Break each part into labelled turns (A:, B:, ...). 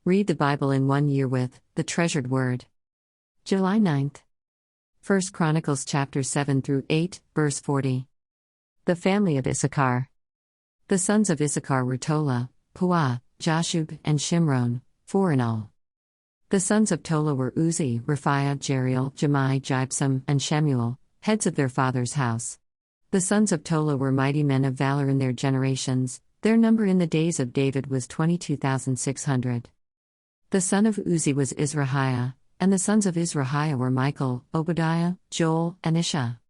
A: Read the Bible in 1 year with The Treasured Word. July 9th. 1 Chronicles chapter 7 through 8, verse 40. The family of Issachar. The sons of Issachar were Tola, Puah, Jashub, and Shimron, 4 in all. The sons of Tola were Uzi, Raphiah, Jeriel, Jemai, Jibsam, and Shemuel, heads of their father's house. The sons of Tola were mighty men of valor in their generations. Their number in the days of David was 22,600. The son of Uzi was Izrahiah, and the sons of Izrahiah were Michael, Obadiah, Joel, and Isha.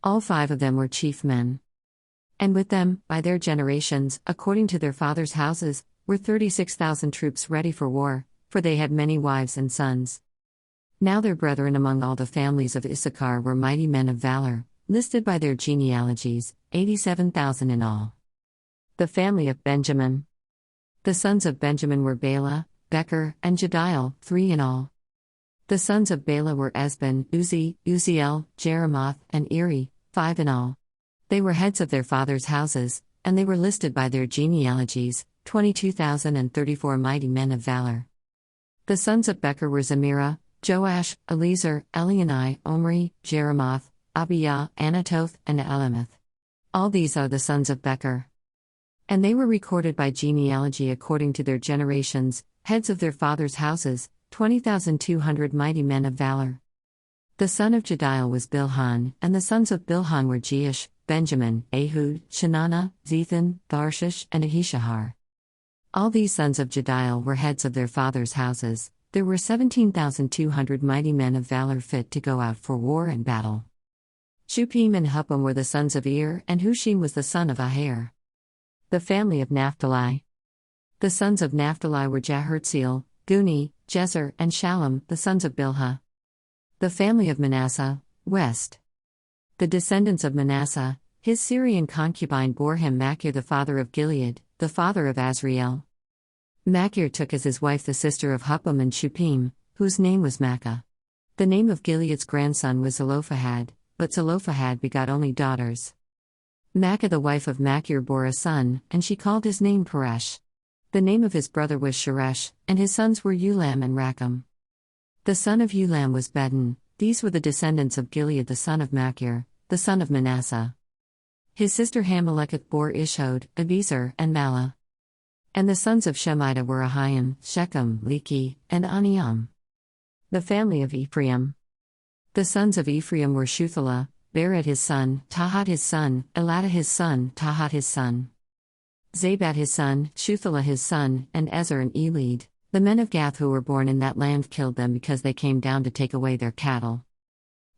A: All 5 of them were chief men. And with them, by their generations, according to their fathers' houses, were 36,000 troops ready for war, for they had many wives and sons. Now their brethren among all the families of Issachar were mighty men of valor, listed by their genealogies, 87,000 in all. The family of Benjamin. The sons of Benjamin were Bela, Becher, and Jediel, 3 in all. The sons of Bela were Esben, Uzi, Uziel, Jeremoth, and Eri, 5 in all. They were heads of their fathers' houses, and they were listed by their genealogies, 22,034 mighty men of valor. The sons of Becher were Zemirah, Joash, Eliezer, Elionai, Omri, Jeremoth, Abiyah, Anatoth, and Elameth. All these are the sons of Becher. And they were recorded by genealogy according to their generations, heads of their fathers' houses, 20,200 mighty men of valor. The son of Jediel was Bilhan, and the sons of Bilhan were Jeish, Benjamin, Ehud, Shenanah, Zethan, Tharshish, and Ahishahar. All these sons of Jediel were heads of their fathers' houses. There were 17,200 mighty men of valor fit to go out for war and battle. Shuppim and Huppim were the sons of Ir, and Hushim was the son of Aher. The family of Naphtali. The sons of Naphtali were Jahertziel, Guni, Jezer, and Shallum, the sons of Bilhah. The family of Manasseh, West. The descendants of Manasseh, his Syrian concubine bore him Machir the father of Gilead, the father of Azriel. Machir took as his wife the sister of Huppim and Shuppim, whose name was Makkah. The name of Gilead's grandson was Zelophehad, but Zelophehad begot only daughters. Makkah the wife of Machir bore a son, and she called his name Peresh. The name of his brother was Sheresh, and his sons were Ulam and Rakem. The son of Ulam was Bedin. These were the descendants of Gilead the son of Machir, the son of Manasseh. His sister Hameleketh bore Ishhod, Abiezer, and Malah. And the sons of Shemida were Ahim, Shechem, Leki, and Aniam. The family of Ephraim. The sons of Ephraim were Shuthelah, Bered his son, Tahat his son, Eladah his son, Tahat his son. Zabat his son, Shuthelah his son, and Ezer and Elid. The men of Gath who were born in that land killed them because they came down to take away their cattle.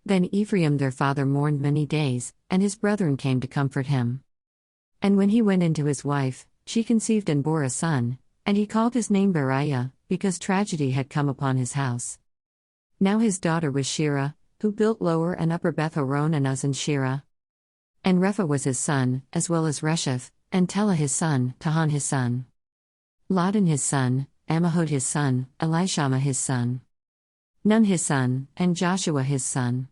A: Then Ephraim their father mourned many days, and his brethren came to comfort him. And when he went into his wife, she conceived and bore a son, and he called his name Beriah, because tragedy had come upon his house. Now his daughter was Shirah, who built Lower and Upper Beth-horon and Uz and Shirah. And Repha was his son, as well as Resheph, and Telah his son, Tahan his son. Ladan his son, Ammihud his son, Elishama his son. Nun his son, and Joshua his son.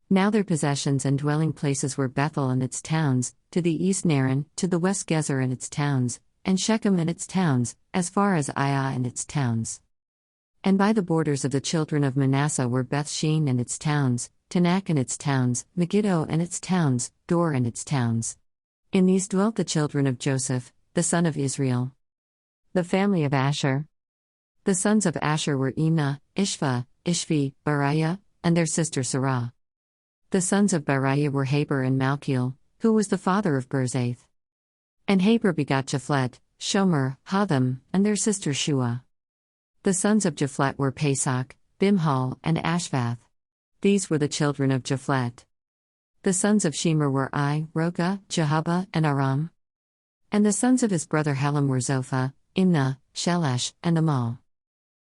A: Now their possessions and dwelling places were Bethel and its towns, to the east Naran, to the west Gezer and its towns, and Shechem and its towns, as far as Aiah and its towns. And by the borders of the children of Manasseh were Beth-shean and its towns, Tanakh and its towns, Megiddo and its towns, Dor and its towns. In these dwelt the children of Joseph, the son of Israel. The family of Asher. The sons of Asher were Imnah, Ishva, Ishvi, Bariah, and their sister Sarah. The sons of Bariah were Heber and Malchiel, who was the father of Berzaith. And Heber begot Japhlet, Shomer, Hotham, and their sister Shua. The sons of Japhlet were Pesach, Bimhal, and Ashvath. These were the children of Japhlet. The sons of Shemer were Roga, Jehubbah, and Aram. And the sons of his brother Helam were Zophah, Imnah, Shelesh, and Amal.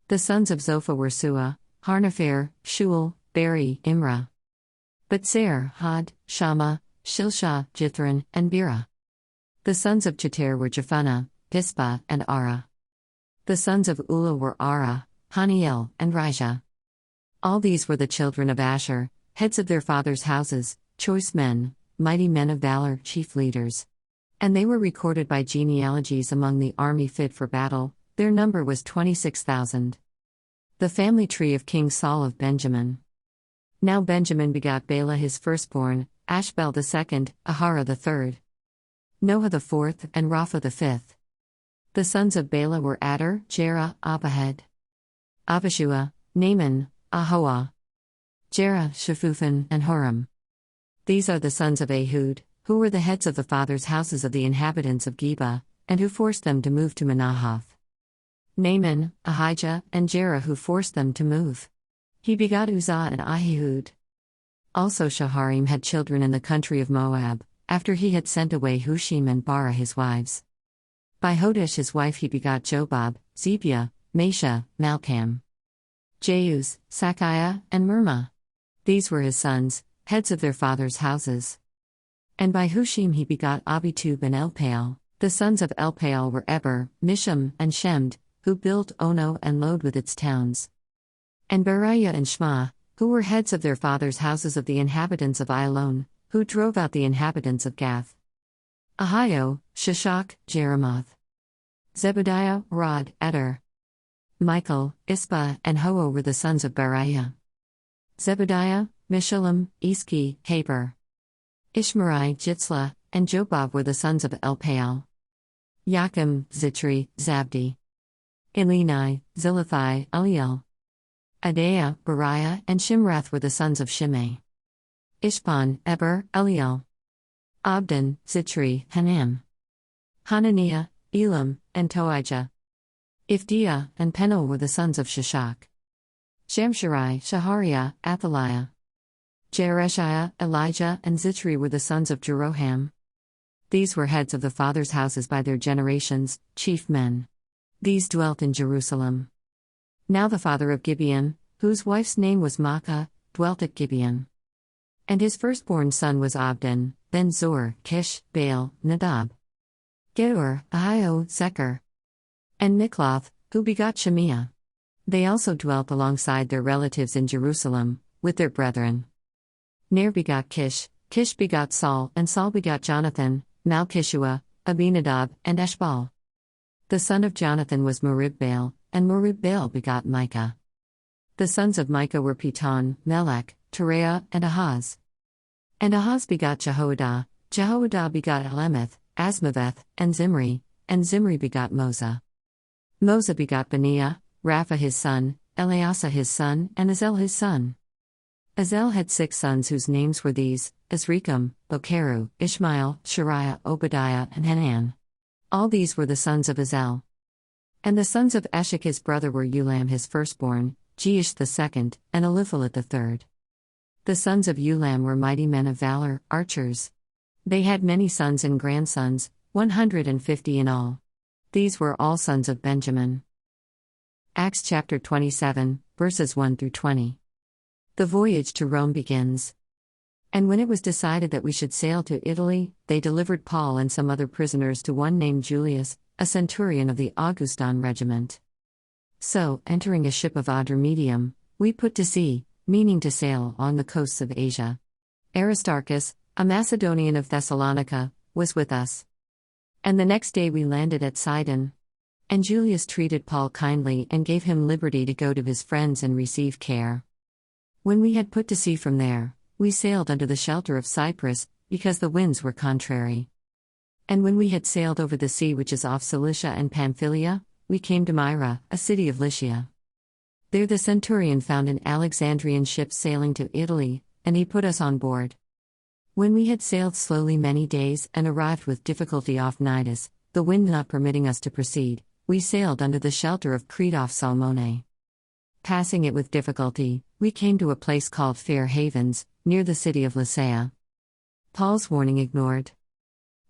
A: The sons of Zophah were Sua, Harnepher, Shual, Beri, Imrah. Betzer, Had, Shammah, Shilshah, Jithran, and Bera. The sons of Cheter were Jephunneh, Pispa, and Ara. The sons of Ula were Ara, Haniel, and Rijah. All these were the children of Asher, heads of their fathers' houses, choice men, mighty men of valor, chief leaders. And they were recorded by genealogies among the army fit for battle, Their number was 26,000. The family tree of King Saul of Benjamin. Now Benjamin begot Bela his firstborn, Ashbel the second, Ahara the third, Noah the fourth, and Rapha the fifth. The sons of Bela were Adar, Jerah, Abihed, Abishua, Naaman, Ahoah, Jerah, Shaphupan, and Horam. These are the sons of Ehud, who were the heads of the fathers' houses of the inhabitants of Geba, and who forced them to move to Manahath. Naaman, Ahijah, and Jerah who forced them to move. He begot Uzzah and Ahihud. Also Shaharim had children in the country of Moab, after he had sent away Hushim and Bara his wives. By Hodesh his wife he begot Jobab, Zebia, Mesha, Malcham, Jeuz, Sachiah, and Mirma. These were his sons, heads of their fathers' houses. And by Hushim he begot Abitub and Elpaal. The sons of Elpaal were Eber, Misham, and Shemd, who built Ono and Lod with its towns. And Beriah and Shema, who were heads of their fathers' houses of the inhabitants of Ailon, who drove out the inhabitants of Gath. Ahio, Shishak, Jeremoth, Zebediah, Rod, Eder, Michael, Ispa, and Ho were the sons of Beriah. Zebediah, Meshullam, Iski, Heber, Ishmerai, Jitzla, and Jobab were the sons of Elpaal. Yakim, Zitri, Zabdi, Elini, Zilathai, Eliel, Adaiah, Beriah, and Shimrath were the sons of Shimei. Ishpan, Eber, Eliel, Abdon, Zitri, Hanam, Hananiah, Elam, and Toijah. Ifdiah and Penuel were the sons of Shishak. Shamsharai, Shahariah, Athaliah, Jereshiah, Elijah, and Zitri were the sons of Jeroham. These were heads of the fathers' houses by their generations, chief men. These dwelt in Jerusalem. Now the father of Gibeon, whose wife's name was Maacah, dwelt at Gibeon. And his firstborn son was Abdon, then Zor, Kish, Baal, Nadab, Gedor, Ahio, Zechar, and Mikloth, who begot Shemiah. They also dwelt alongside their relatives in Jerusalem, with their brethren. Ner begot Kish, Kish begot Saul, and Saul begot Jonathan, Malchishua, Abinadab, and Eshbal. The son of Jonathan was Meribbaal, and Meribbaal begot Micah. The sons of Micah were Piton, Melech, Tereah, and Ahaz. And Ahaz begot Jehoiada, Jehoiada begot Alemeth, Asmaveth, and Zimri begot Moza. Moza begot Beniah, Rapha his son, Eleasa his son, and Azel his son. Azel had 6 sons whose names were these: Azrikam, Bokeru, Ishmael, Shariah, Obadiah, and Hanan. All these were the sons of Azel. And the sons of Eshek his brother were Ulam his firstborn, Jeish the second, and Eliphalet the third. The sons of Ulam were mighty men of valor, archers. They had many sons and grandsons, 150 in all. These were all sons of Benjamin. Acts chapter 27, verses 1 through 20. The voyage to Rome begins. And when it was decided that we should sail to Italy, they delivered Paul and some other prisoners to one named Julius, a centurion of the Augustan regiment. So, entering a ship of Adramyttium, we put to sea, meaning to sail along the coasts of Asia. Aristarchus, a Macedonian of Thessalonica, was with us. And the next day we landed at Sidon. And Julius treated Paul kindly and gave him liberty to go to his friends and receive care. When we had put to sea from there, we sailed under the shelter of Cyprus, because the winds were contrary. And when we had sailed over the sea which is off Cilicia and Pamphylia, we came to Myra, a city of Lycia. There the centurion found an Alexandrian ship sailing to Italy, and he put us on board. When we had sailed slowly many days and arrived with difficulty off Cnidus, the wind not permitting us to proceed, we sailed under the shelter of Crete off Salmone. Passing it with difficulty, we came to a place called Fair Havens, near the city of Lasea. Paul's warning ignored.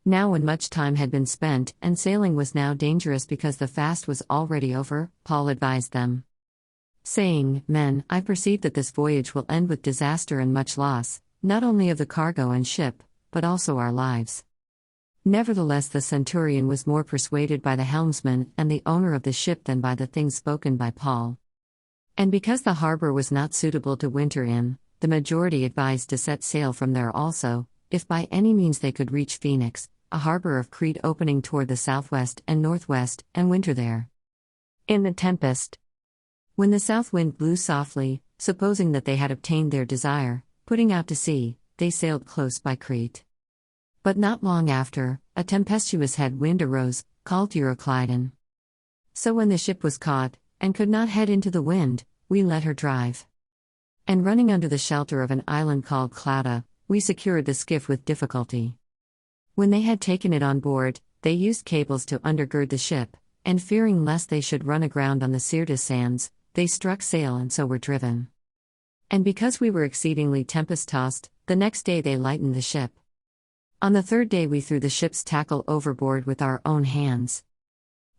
A: Now when much time had been spent and sailing was now dangerous because the fast was already over, Paul advised them, saying, "Men, I perceive that this voyage will end with disaster and much loss, not only of the cargo and ship, but also our lives." Nevertheless the centurion was more persuaded by the helmsman and the owner of the ship than by the things spoken by Paul. And because the harbor was not suitable to winter in, the majority advised to set sail from there also, if by any means they could reach Phoenix, a harbor of Crete opening toward the southwest and northwest, and winter there. In the tempest. When the south wind blew softly, supposing that they had obtained their desire, putting out to sea, they sailed close by Crete. But not long after, a tempestuous head wind arose, called Euroclydon. So when the ship was caught, and could not head into the wind, we let her drive. And running under the shelter of an island called Clauda, we secured the skiff with difficulty. When they had taken it on board, they used cables to undergird the ship, and fearing lest they should run aground on the Syrtis sands, they struck sail and so were driven. And because we were exceedingly tempest-tossed, the next day they lightened the ship. On the third day we threw the ship's tackle overboard with our own hands.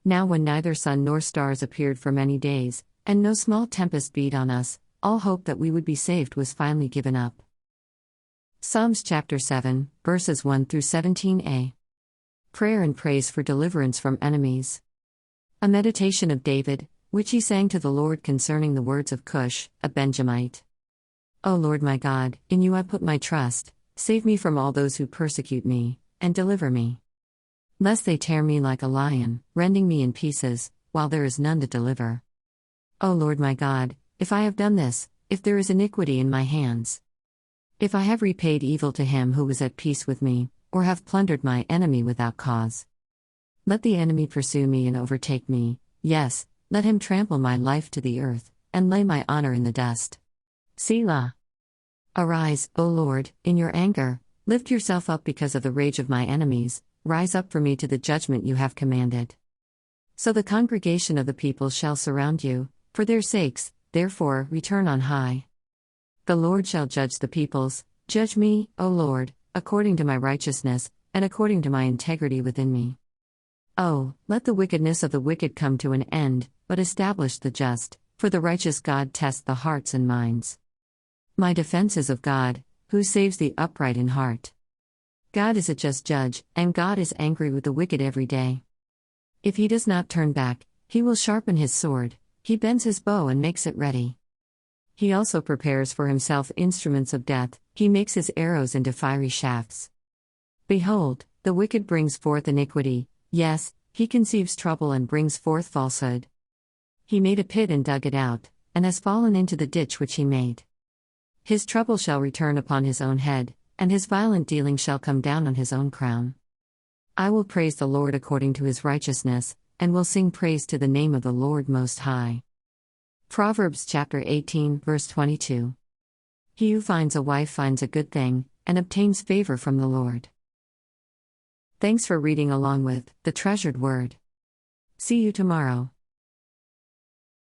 A: Now when neither sun nor stars appeared for many days, and no small tempest beat on us, all hope that we would be saved was finally given up. Psalms chapter 7, verses 1 through 17a. Prayer and praise for deliverance from enemies. A meditation of David, which he sang to the Lord concerning the words of Cush, a Benjamite. O Lord my God, in you I put my trust. Save me from all those who persecute me, and deliver me. Lest they tear me like a lion, rending me in pieces, while there is none to deliver. O Lord my God, if I have done this, if there is iniquity in my hands, if I have repaid evil to him who was at peace with me, or have plundered my enemy without cause. Let the enemy pursue me and overtake me, yes, let him trample my life to the earth, and lay my honor in the dust. Selah. Arise, O Lord, in your anger, lift yourself up because of the rage of my enemies, rise up for me to the judgment you have commanded. So the congregation of the people shall surround you, for their sakes, therefore, return on high. The Lord shall judge the peoples, judge me, O Lord, according to my righteousness, and according to my integrity within me. Oh, let the wickedness of the wicked come to an end, but establish the just, for the righteous God tests the hearts and minds. My defense is of God, who saves the upright in heart. God is a just judge, and God is angry with the wicked every day. If he does not turn back, he will sharpen his sword, he bends his bow and makes it ready. He also prepares for himself instruments of death, he makes his arrows into fiery shafts. Behold, the wicked brings forth iniquity, yes, he conceives trouble and brings forth falsehood. He made a pit and dug it out, and has fallen into the ditch which he made. His trouble shall return upon his own head, and his violent dealing shall come down on his own crown. I will praise the Lord according to his righteousness, and will sing praise to the name of the Lord Most High. Proverbs chapter 18, verse 22. He who finds a wife finds a good thing, and obtains favor from the Lord. Thanks for reading along with The Treasured Word. See you tomorrow.